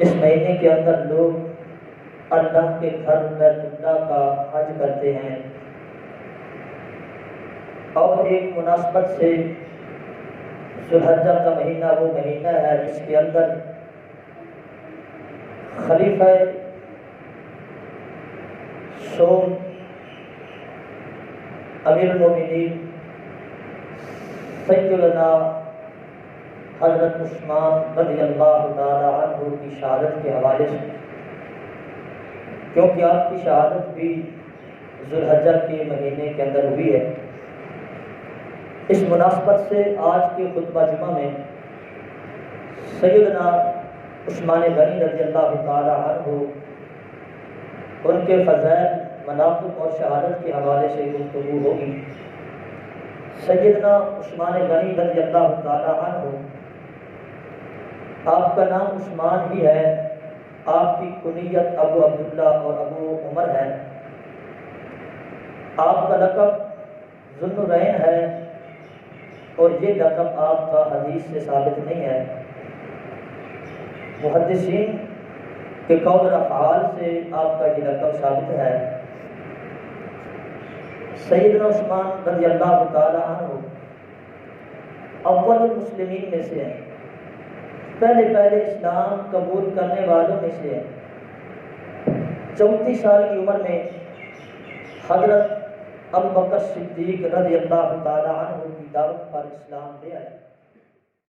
اس مہینے کے اندر لوگ اللہ کے گھر بیت اللہ کا حج کرتے ہیں، اور ایک مناسبت سے ذو الحجہ کا مہینہ وہ مہینہ ہے جس کے اندر خلیفہ سوم امیر المومنین سیدنا حضرت عثمان رضی اللہ تعالی عنہ کی شہادت کے حوالے سے، کیونکہ آپ کی شہادت بھی ذو الحجہ کے مہینے کے اندر ہوئی ہے، اس مناسبت سے آج کے خطبہ جمعہ میں سیدنا عثمان غنی رضی اللہ تعالی عنہ ان کے فضائل، مناقب اور شہادت کے حوالے سے گفتگو ہوگی۔ سیدنا عثمان غنی رضی اللہ تعالی عنہ، آپ کا نام عثمان ہی ہے، آپ کی کنیت ابو عبداللہ اور ابو عمر ہے، آپ کا لقب ذو النورین ہے، اور یہ لقب آپ کا حدیث سے ثابت نہیں ہے، محدثین کے قول اور افعال سے آپ کا یہ لقب ثابت ہے۔ سیدنا عثمان رضی اللہ تعالی عنہ اول المسلمین میں سے ہیں، پہلے اسلام قبول کرنے والوں میں سے ہیں۔ 34 سال کی عمر میں حضرت ابوبکر صدیق رضی اللہ تعالی عنہ کی دعوت پر اسلام لے آئے۔